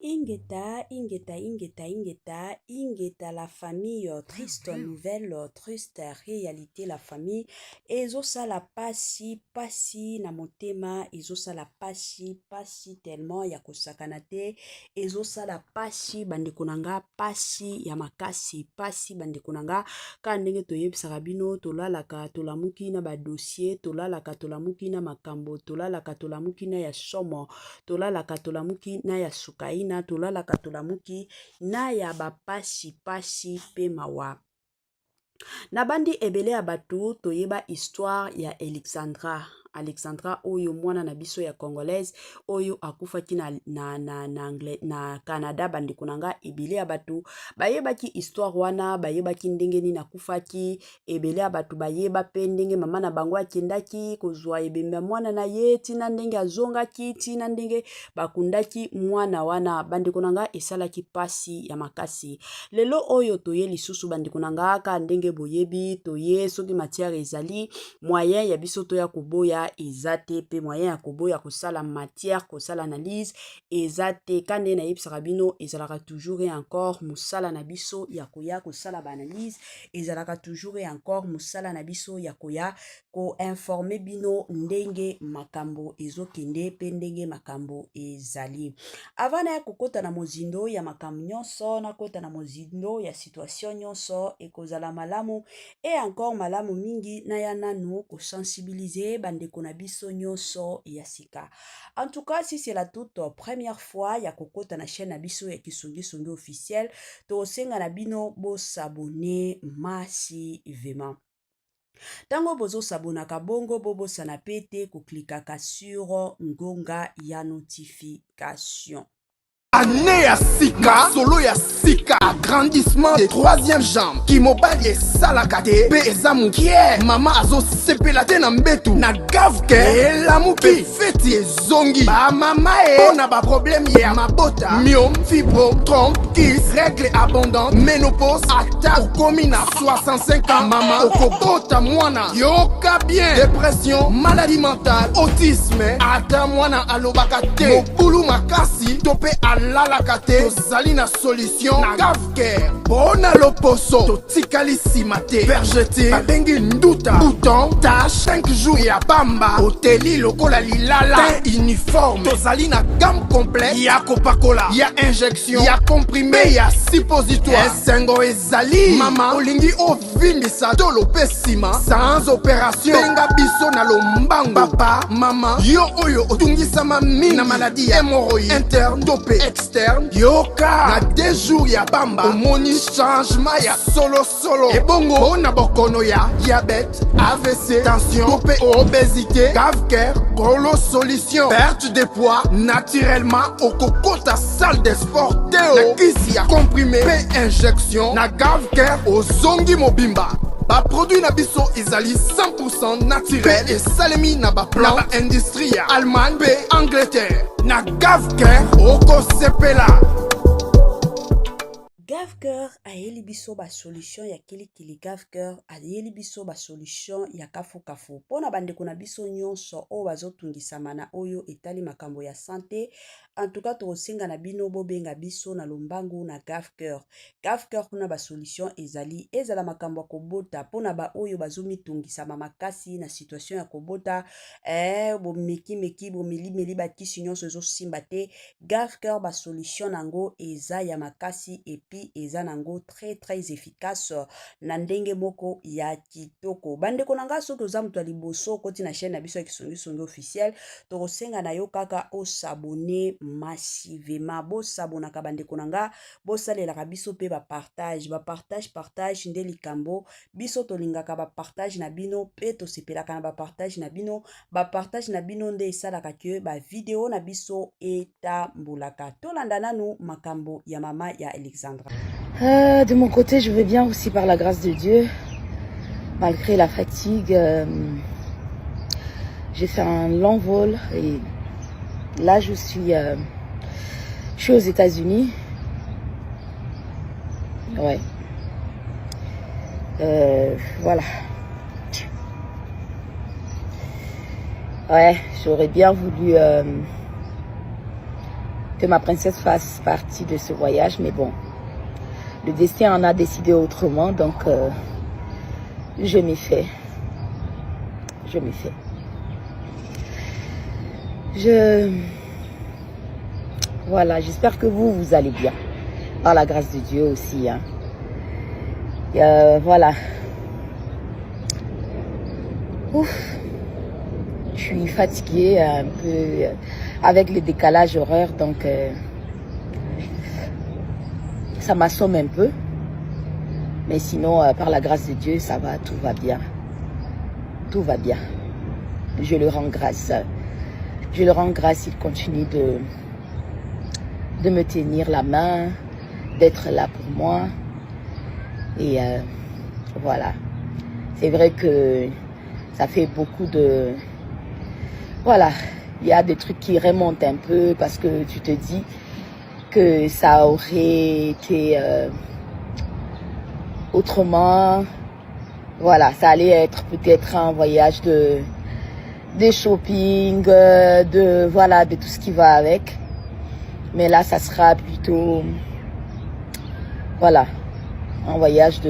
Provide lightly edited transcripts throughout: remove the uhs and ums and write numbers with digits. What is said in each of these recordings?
Ingeta, la famille, triste nouvelle, triste réalité, la famille. Ezosa la pasi, na motema, ezosa la pasi, tellement ya kosakanate, ezosa la pasi, bandekonanga, pasi, ya makasi, pasi, bandekonanga, ka ndenge toyebisaka bino, tolalaka, tolamuki na ba dossier, tolalaka, tolamuki na makambo, tolalaka, tolamuki na ya somo, tolalaka, tolamuki na ya sukaina, tolalaka, tolamuki na ya pasi pe mawa. Na bandi ebele ya batu toyeba histoire ya Alexandra oyo mwana na biso ya congolaise oyo akufaki na Canada. Bandi kunanga ebele ya batu bayebaki histoire wana, bayebaki ndenge nini akufaki, ebele ya batu bayeba pe ndenge mama na bango akendaki kozwa ebemba mwana na ye, tina ndenge azongaki, tina ndenge bakundaki mwana wana. Bandi kunanga esalaki pasi ya makasi. Lelo oyo toye lisusu bandi kunanga aka ndenge boyebi toye soki matière ezali moyen ya biso to ya koboya ezate pe moyen ya koboya kosala matière kosala analyse ezate kande na yebisaka bino ezalaka toujours et encore musala na biso ya koya kosala ba analyse ezalaka toujours et encore musala na biso ya koya ko informer bino ndenge makambo ezokende pe ndenge makambo ezali. Avant na kokota na mozindo ya makambo nyonso na kota na mozindo ya situation nyonso ekozala malamu et encore malamu mingi na ya nanu ko sensibiliser bandeko na biso nyonso ya sika. En tout cas, si c'est la toute première fois ya kokota na chaîne na biso ya Kisongi officiel, to senga na bino bo s'abonner massivement. Tango bozo sabonaka bongo bobo sana pete ko klikaka sur ngonga ya notification. Année ya sika, solo ya sika, agrandissement des troisième jambes, qui mobile salakate, pe ezamukie, mama azo sepelate na mbetu, na gavke, elamuki, feti ezongi, ba mama ona ba problème ya mabota, myome, fibrome, trompe, kiss, règle abondante, ménopause, ata, okomi na 65 ans, mama, okobota mwana, yoka bien, dépression, maladie mentale, autisme, ata mwana alobakate, mobulu makasi, tope alalakate, tozali na solution, na gavker, bona loposo, totikali simate, vergete, babengi nduta, bouton, tache, 5 jours ya bamba, oteli lokola lilala, teint uniforme, tozali na gamme complète, ya kopakola, ya injection, ya comprimé, ya suppositoire, esengo ezali, mama, olingi ovindisa, tolo pesima, sans opération, benga biso na lombango, papa, mama, yo oyo, otungisama mingi, na maladie, hémorroïde, interne, topé, externe, yoka, na 2 jours ya bamba, omoni changement ya solo, ebongo, na bokono ya, diabète, AVC, tension, topé, obésité, gavker, golo solution, perte de poids, naturellement, okokota salle de sport, teo, na kisi ya comprimé, pe injection, na gavker, ozongi mobimba. Ba produit na biso ezali 100% naturel et salemi na ba plan na ba industrie ya Allemagne pe Angleterre na gavker oko sepela. Gavker ayeli biso ba solution ya kilikili. Gavker ayeli biso ba solution ya kafu. Pona bandeko na biso nyonso o bazotungisa na oyo etali makambo ya santé. En tout cas, tosinga na bino bobenga biso na lombangu na Gavker. Gavker kuna ba solution ezala makambo kobota pona ba oyo bazomitungisa makasi na situation ya kobota bo meki bo meli bakisi nyonso ezosimba te. Gavker ba solution nango eza ya makasi epi eza nango très efficace na ndenge moko ya kitoko. Bandeko nanga soki oza mutu liboso koti na chaîne na biso ya Kisongi officiel, tokosenga na yo kaka o s'abonner massivement. Bo sabonaka bandeko nanga, bo salelaka biso pe ba partage nde likambo. Biso tolingaka ba partage na bino pe to sepelaka na ba partage na bino. Ba partage na bino nde esalaka ke ba video na biso etambulaka. Tolanda nanu makambo ya mama ya Alexandra. De mon côté, je vais bien aussi par la grâce de Dieu. Malgré la fatigue, j'ai fait un long vol et là je suis aux États-Unis. Ouais. Voilà. Ouais, j'aurais bien voulu que ma princesse fasse partie de ce voyage, mais bon, le destin en a décidé autrement, donc je m'y fais. Je m'y fais. Voilà, j'espère que vous allez bien. Par la grâce de Dieu aussi. Hein. Voilà. Ouf. Je suis fatiguée un peu avec le décalage horaire, donc ça m'assomme un peu. Mais sinon, par la grâce de Dieu, ça va, tout va bien. Tout va bien. Je le rends grâce. Je le rends grâce, il continue de me tenir la main, d'être là pour moi. Et voilà. C'est vrai que ça fait beaucoup de... Voilà. Il y a des trucs qui remontent un peu parce que tu te dis que ça aurait été autrement. Voilà. Ça allait être peut-être un voyage de shopping, voilà, de tout ce qui va avec. Mais là, ça sera plutôt, voilà, un voyage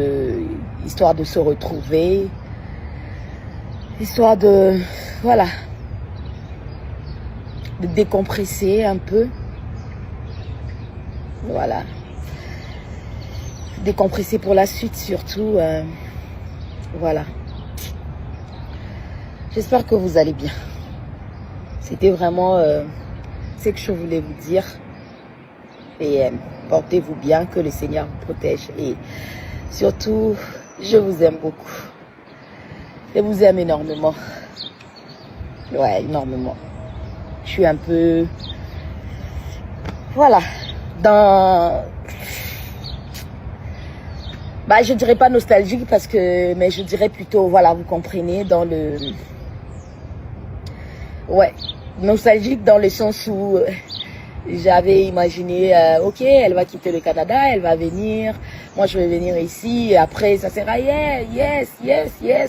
histoire de se retrouver, histoire de, voilà, de décompresser un peu. Voilà. Décompresser pour la suite surtout. Voilà. J'espère que vous allez bien. C'était vraiment ce que je voulais vous dire. Et portez-vous bien, que le Seigneur vous protège. Et surtout, je vous aime beaucoup. Je vous aime énormément. Ouais, énormément. Je suis un peu... Voilà. Bah, je dirais pas nostalgique mais je dirais plutôt, voilà, vous comprenez, dans le... Ouais, nostalgique dans le sens où j'avais imaginé, ok, elle va quitter le Canada, elle va venir, moi je vais venir ici, et après ça sera, yes,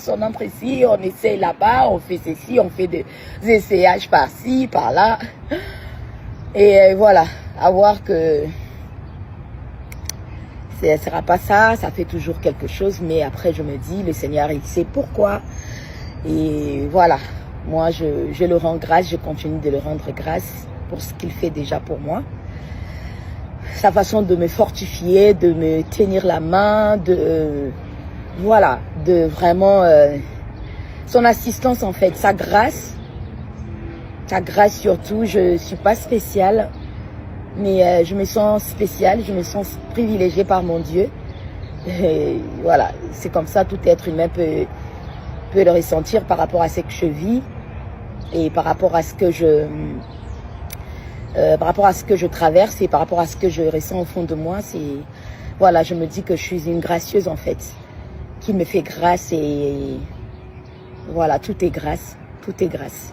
on entre ici, on essaie là-bas, on fait ceci, on fait des essayages par-ci, par-là. Et voilà, à voir que ce ne sera pas ça, ça fait toujours quelque chose, mais après je me dis, le Seigneur, il sait pourquoi. Et voilà. Moi, je le rends grâce, je continue de le rendre grâce pour ce qu'il fait déjà pour moi. Sa façon de me fortifier, de me tenir la main, voilà, de vraiment... son assistance en fait, sa grâce surtout. Je ne suis pas spéciale, mais je me sens spéciale, je me sens privilégiée par mon Dieu. Et voilà, c'est comme ça, tout être humain peut le ressentir par rapport à ce que je vis et par rapport à ce que je traverse et par rapport à ce que je ressens au fond de moi. C'est voilà, je me dis que je suis une gracieuse en fait, qui me fait grâce et voilà, tout est grâce, tout est grâce.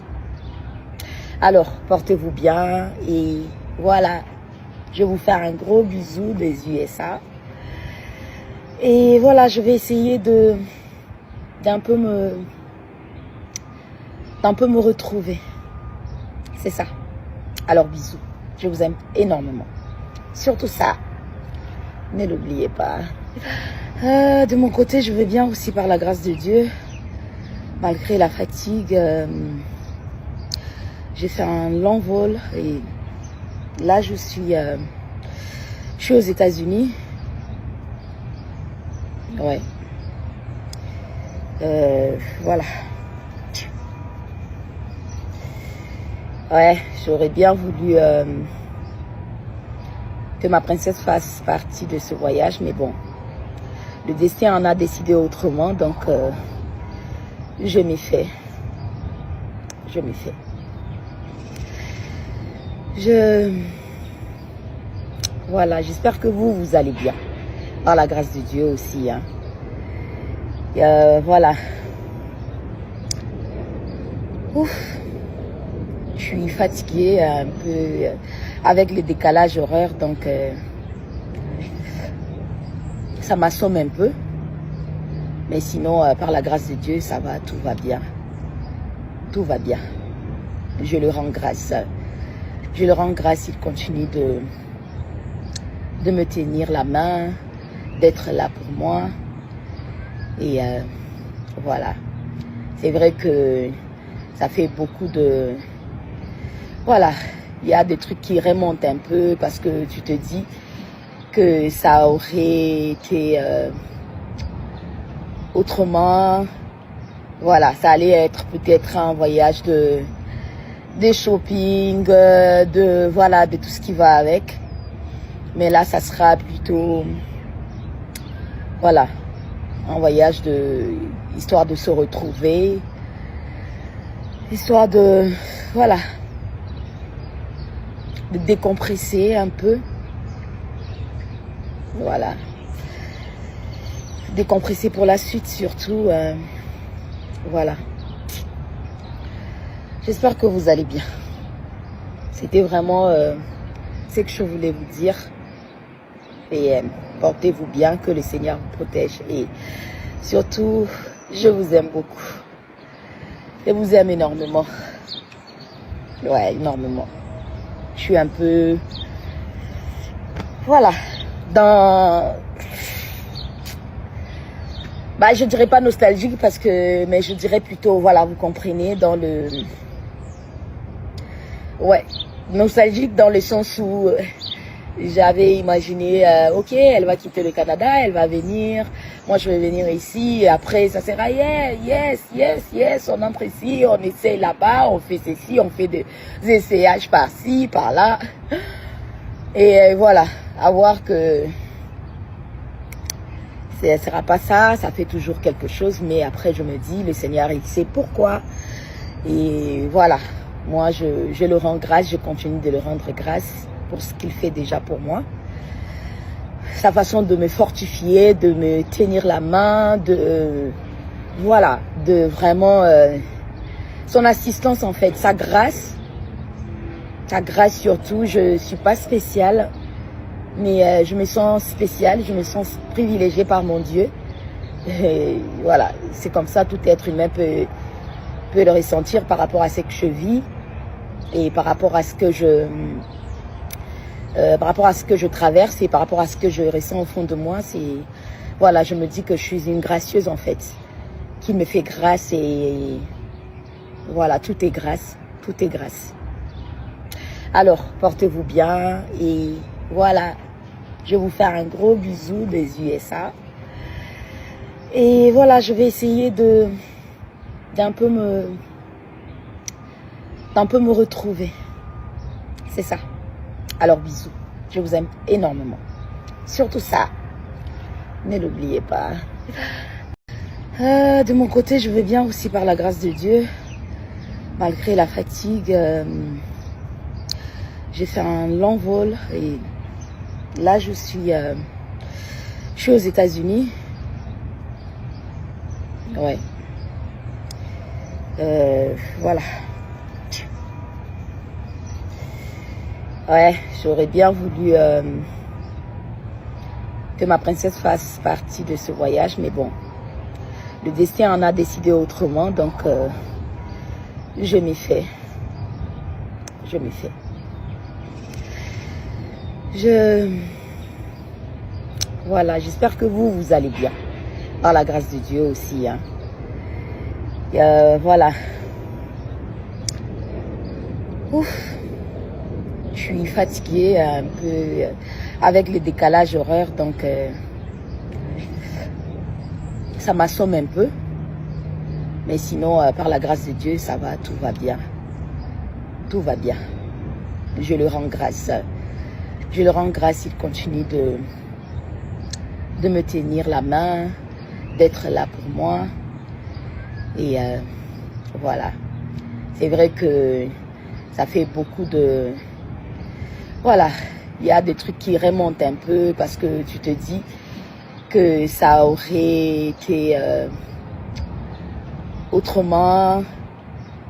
Alors, portez-vous bien et voilà, je vais vous faire un gros bisou des USA. Et voilà, je vais essayer d'un peu me retrouver. C'est ça. Alors bisous. Je vous aime énormément. Surtout ça. Ne l'oubliez pas. De mon côté, je vais bien aussi par la grâce de Dieu. Malgré la fatigue. J'ai fait un long vol. Et là, je suis aux États-Unis. Ouais. Voilà. Ouais, j'aurais bien voulu que ma princesse fasse partie de ce voyage, mais bon, le destin en a décidé autrement, donc je m'y fais. Je m'y fais. Voilà, j'espère que vous allez bien. Par la grâce de Dieu aussi. Hein. Voilà. Ouf. Je suis fatiguée un peu avec le décalage horaire, donc ça m'assomme un peu. Mais sinon, par la grâce de Dieu, ça va, tout va bien. Tout va bien. Je le rends grâce. Je le rends grâce, il continue de me tenir la main, d'être là pour moi. Et voilà. C'est vrai que ça fait beaucoup de... Voilà, il y a des trucs qui remontent un peu parce que tu te dis que ça aurait été autrement. Voilà, ça allait être peut-être un voyage de shopping, voilà, de tout ce qui va avec. Mais là, ça sera plutôt, voilà, un voyage histoire de se retrouver, histoire de, voilà, de décompresser un peu. Voilà. Décompresser pour la suite surtout. Voilà. J'espère que vous allez bien. C'était vraiment ce que je voulais vous dire. Et portez-vous bien, que le Seigneur vous protège. Et surtout, je vous aime beaucoup. Je vous aime énormément. Ouais, énormément. Je suis un peu... Voilà. Je dirais pas nostalgique mais je dirais plutôt, voilà, vous comprenez, dans le... Ouais, nostalgique dans le sens où j'avais imaginé, ok, elle va quitter le Canada, elle va venir, moi je vais venir ici, et après ça sera, yes, on entre ici, on essaie là-bas, on fait ceci, on fait des essayages par-ci, par-là. Et voilà, à voir que ce ne sera pas ça, ça fait toujours quelque chose, mais après je me dis, le Seigneur il sait pourquoi. Et voilà, moi je le rends grâce, je continue de le rendre grâce pour ce qu'il fait déjà pour moi. Sa façon de me fortifier, de me tenir la main, voilà, de vraiment son assistance en fait, sa grâce surtout. Je ne suis pas spéciale, mais je me sens spéciale, je me sens privilégiée par mon Dieu. Et voilà, c'est comme ça, tout être humain peut le ressentir par rapport à ce que je vis et par rapport à ce que je traverse et par rapport à ce que je ressens au fond de moi. Voilà, je me dis que je suis une gracieuse en fait, qui me fait grâce et voilà, tout est grâce, tout est grâce. Alors, portez-vous bien et voilà, je vais vous faire un gros bisou des USA. Et voilà, je vais essayer d'un peu me retrouver. C'est ça. Alors, bisous. Je vous aime énormément. Surtout ça, ne l'oubliez pas. De mon côté, je vais bien aussi par la grâce de Dieu. Malgré la fatigue, j'ai fait un long vol et là, je suis aux États-Unis. Ouais. Voilà. Ouais, j'aurais bien voulu que ma princesse fasse partie de ce voyage, mais bon, le destin en a décidé autrement, donc je m'y fais. Voilà, j'espère que vous allez bien, par la grâce de Dieu aussi, hein. Voilà. Ouf. Je suis fatiguée un peu avec le décalage horaire, donc ça m'assomme un peu. Mais sinon, par la grâce de Dieu, ça va, tout va bien. Tout va bien. Je le rends grâce. Je le rends grâce, il continue de me tenir la main, d'être là pour moi. Et voilà. C'est vrai que ça fait beaucoup de... Voilà, il y a des trucs qui remontent un peu parce que tu te dis que ça aurait été autrement.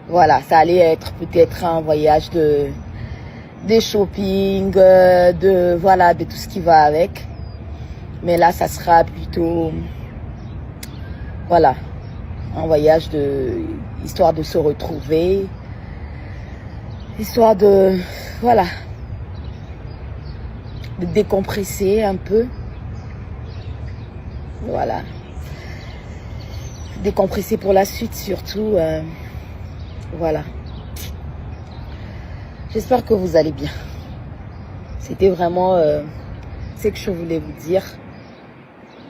Voilà, ça allait être peut-être un voyage de shopping, voilà, de tout ce qui va avec. Mais là, ça sera plutôt, voilà, un voyage histoire de se retrouver, histoire de, voilà, de décompresser un peu. Voilà. Décompresser pour la suite surtout. Voilà. J'espère que vous allez bien. C'était vraiment ce que je voulais vous dire.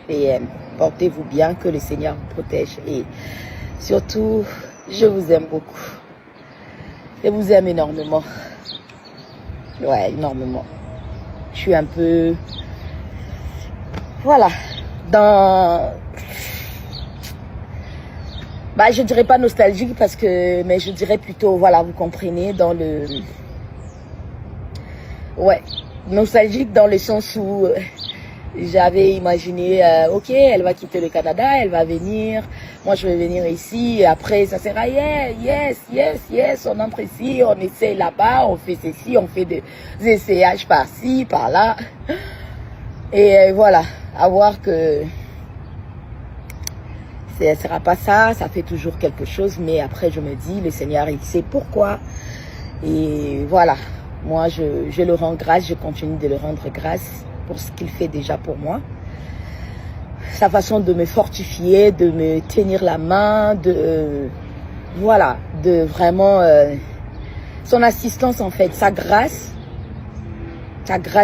Et portez-vous bien, que le Seigneur vous protège. Et surtout, je vous aime beaucoup. Je vous aime énormément. Ouais, énormément. Je suis un peu... Voilà. Je dirais pas nostalgique mais je dirais plutôt, voilà, vous comprenez, dans le... Ouais, nostalgique dans le sens où j'avais imaginé, ok, elle va quitter le Canada, elle va venir, moi je vais venir ici, et après ça sera, yes, on entre ici, on essaie là-bas, on fait ceci, on fait des essayages par-ci, par-là. Et voilà, à voir que ce ne sera pas ça, ça fait toujours quelque chose, mais après je me dis, le Seigneur il sait pourquoi. Et voilà, moi je le rends grâce, je continue de le rendre grâce pour ce qu'il fait déjà pour moi. Sa façon de me fortifier, de me tenir la main, voilà, de vraiment son assistance en fait, sa grâce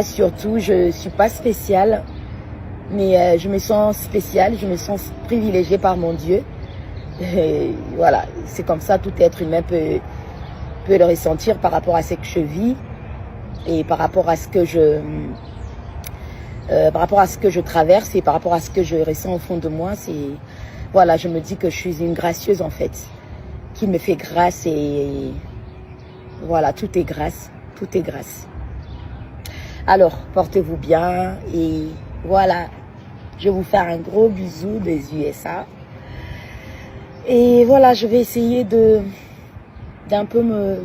surtout. Je ne suis pas spéciale, mais je me sens spéciale, je me sens privilégiée par mon Dieu. Et voilà, c'est comme ça, tout être humain peut le ressentir par rapport à ce que je vis et par rapport à ce que je traverse et par rapport à ce que je ressens au fond de moi. Voilà, je me dis que je suis une gracieuse en fait, qui me fait grâce et voilà, tout est grâce, tout est grâce. Alors, portez-vous bien et voilà, je vais vous faire un gros bisou des USA. Et voilà, je vais essayer d'un peu me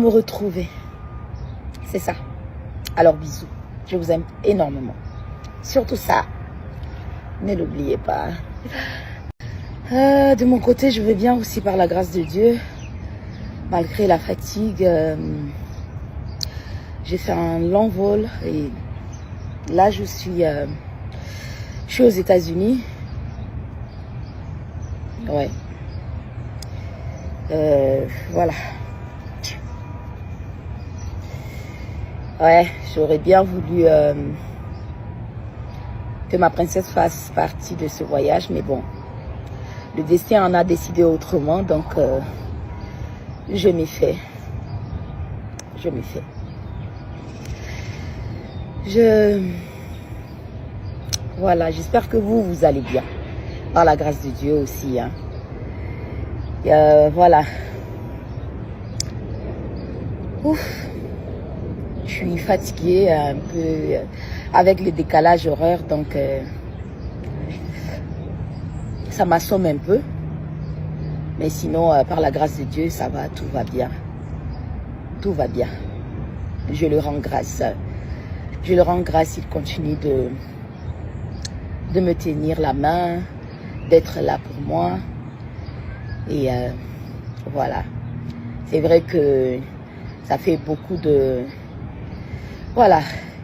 retrouver. C'est ça. Alors, bisous. Je vous aime énormément. Surtout ça, ne l'oubliez pas. De mon côté, je vais bien aussi par la grâce de Dieu. Malgré la fatigue, j'ai fait un long vol et là, je suis aux États-Unis. Ouais. Voilà. Ouais, j'aurais bien voulu que ma princesse fasse partie de ce voyage, mais bon, le destin en a décidé autrement, donc je m'y fais. Voilà, j'espère que vous allez bien, par la grâce de Dieu aussi, hein. Voilà. Ouf. Je suis fatiguée un peu avec le décalage horaire, donc ça m'assomme un peu. Mais sinon, par la grâce de Dieu, ça va, tout va bien. Tout va bien. Je le rends grâce. Je le rends grâce, il continue de me tenir la main, d'être là pour moi. Et voilà. C'est vrai que ça fait beaucoup de... Voilà,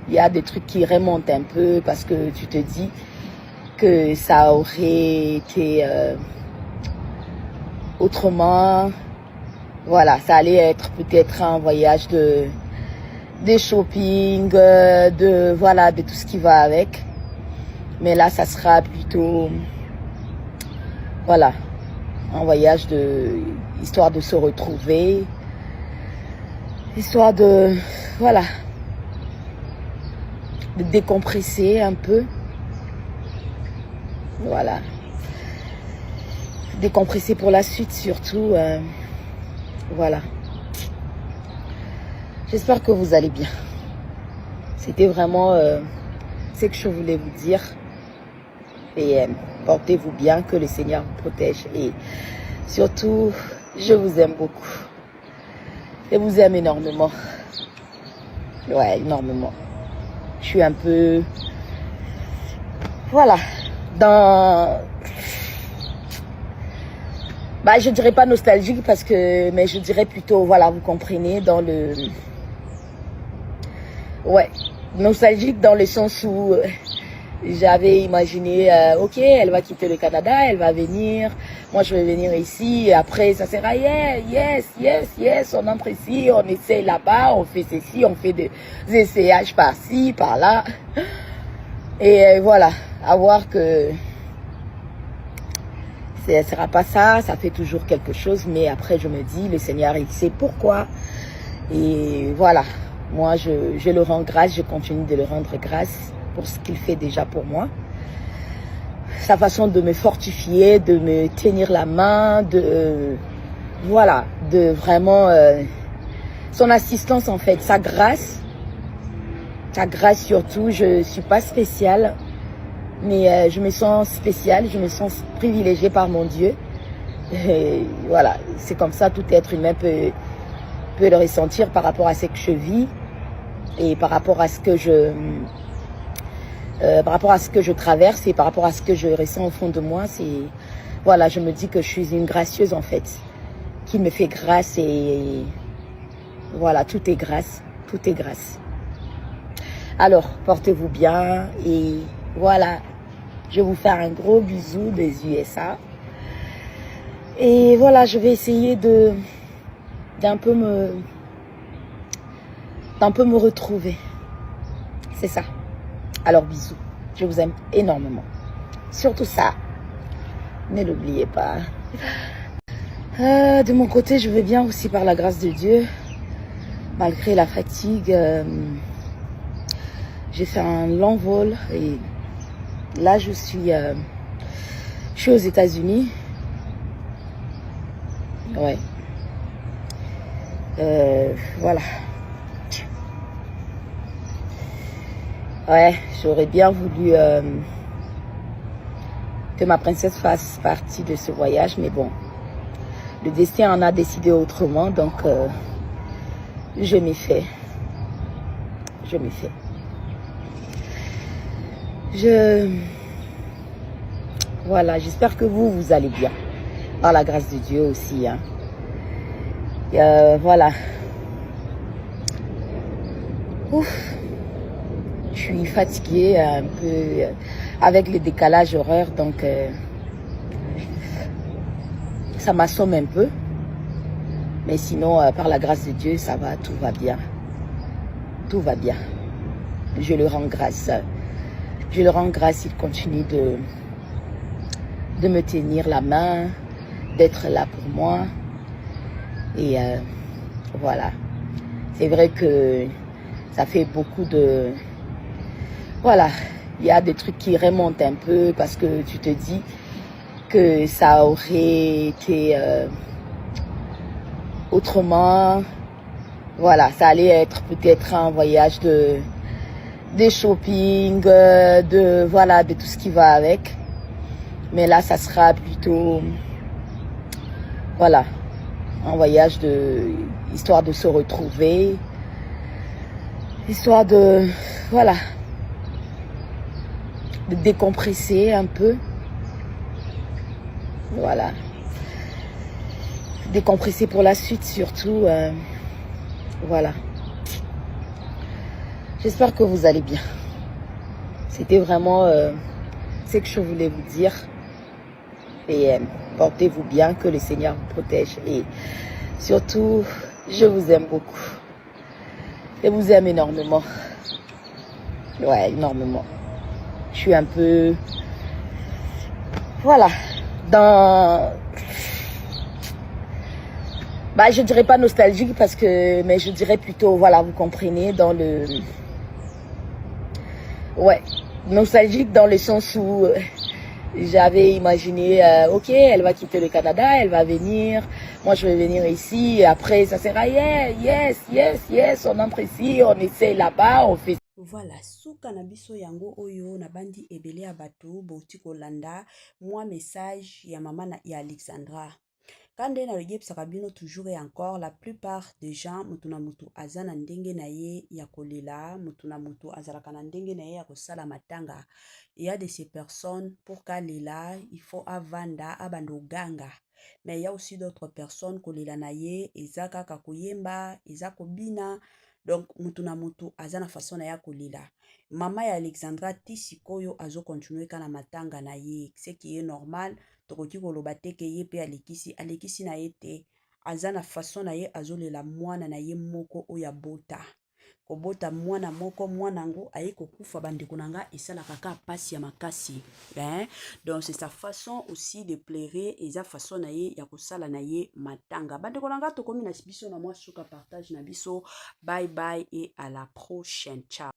il y a des trucs qui remontent un peu parce que tu te dis que ça aurait été autrement. Voilà, ça allait être peut-être un voyage de shopping, voilà, de tout ce qui va avec. Mais là, ça sera plutôt, voilà, un voyage histoire de se retrouver, histoire de, voilà, de décompresser un peu. Voilà. Décompresser pour la suite surtout. Voilà. J'espère que vous allez bien. C'était vraiment ce que je voulais vous dire. Et portez-vous bien, que le Seigneur vous protège. Et surtout, je vous aime beaucoup. Je vous aime énormément. Ouais, énormément. Je suis un peu... Voilà. Bah, je dirais pas nostalgique parce que, mais je dirais plutôt, voilà, vous comprenez, dans le, ouais, nostalgique dans le sens où j'avais imaginé, ok, elle va quitter le Canada, elle va venir, moi je vais venir ici, et après ça sera, yeah, yes, yes, yes, on entre ici, on essaye là-bas, on fait ceci, on fait des essayages par-ci, par-là, et voilà, à voir que ce ne sera pas ça, ça fait toujours quelque chose, mais après je me dis, le Seigneur il sait pourquoi, et voilà, moi je le rends grâce, je continue de le rendre grâce pour ce qu'il fait déjà pour moi. Sa façon de me fortifier, de me tenir la main, de voilà, de vraiment son assistance en fait, sa grâce surtout. Je suis pas spéciale, mais je me sens spéciale, je me sens privilégiée par mon Dieu. Et voilà, c'est comme ça, tout être humain peut le ressentir par rapport à ce que je vis et par rapport à ce que je traverse et par rapport à ce que je ressens au fond de moi. C'est voilà, je me dis que je suis une gracieuse en fait, qui me fait grâce et voilà, tout est grâce, tout est grâce. Alors, portez-vous bien et voilà, je vais vous faire un gros bisou des USA. Et voilà, je vais essayer d'un peu me retrouver. C'est ça. Alors bisous, je vous aime énormément. Surtout ça, ne l'oubliez pas. De mon côté, je vais bien aussi par la grâce de Dieu. Malgré la fatigue, j'ai fait un long vol et là je suis aux États-Unis. Ouais. Voilà. Ouais, j'aurais bien voulu que ma princesse fasse partie de ce voyage, mais bon, le destin en a décidé autrement, donc je m'y fais. Voilà, j'espère que vous allez bien, par la grâce de Dieu aussi. Hein. Voilà. Ouf. Je suis fatiguée un peu avec le décalage horaire, donc ça m'assomme un peu. Mais sinon, par la grâce de Dieu, ça va, tout va bien. Tout va bien. Je le rends grâce. Je le rends grâce, il continue de me tenir la main, d'être là pour moi. Et voilà. C'est vrai que ça fait beaucoup de... Voilà, il y a des trucs qui remontent un peu parce que tu te dis que ça aurait été autrement. Voilà, ça allait être peut-être un voyage de shopping, de tout ce qui va avec. Mais là, ça sera plutôt, voilà, un voyage histoire de se retrouver, histoire de, voilà, de décompresser un peu. Voilà. Décompresser pour la suite surtout. Voilà. J'espère que vous allez bien. C'était vraiment ce que je voulais vous dire. Et portez-vous bien, que le Seigneur vous protège. Et surtout, je vous aime beaucoup. Je vous aime énormément. Ouais, énormément. Je suis un peu... Voilà. Bah, je dirais pas nostalgique parce que... Mais je dirais plutôt, voilà, vous comprenez, dans le... Ouais, nostalgique dans le sens où j'avais imaginé, ok, elle va quitter le Canada, elle va venir, moi je vais venir ici, et après ça sera, yeah, yes, yes, yes, on entre ici, on essaye là-bas, on fait... Voilà, suka na biso yango oyo na bandi ebele ya bato bouti kolanda moi message ya mama ya Alexandra. Quand on a bino toujours et encore, la plupart des gens, mutu na mutu azana ndenge na ye ya kolela, mutu na mutu azalaka na ndenge na ye ya kosala matanga. Il y a de ces personnes, pour kalela, il faut avanda, abando ganga. Mais il y a aussi d'autres personnes, kolela na ye, ezaka kakoyemba, ezako bina. Donc, mutu na mutu azana façon na ya kolela. Mama ya Alexandra Tisikoyo azo continuer kana matanga na ye, ce qui est normal. Tokoki koloba te ke ye pe alekisi na ye te, aza na façon na ye azolela mwana na ye moko oya bota. Kobota mwana moko mwana ngo aye kokufa bandeko na nga esalaka ka pasi ya makasi. Donc c'est sa façon aussi de pleurer, eza façon na ye ya kosala na ye matanga. Bandeko na nga tokomi na biso na mwa suka partage na biso. Bye bye et à la prochaine. Ciao.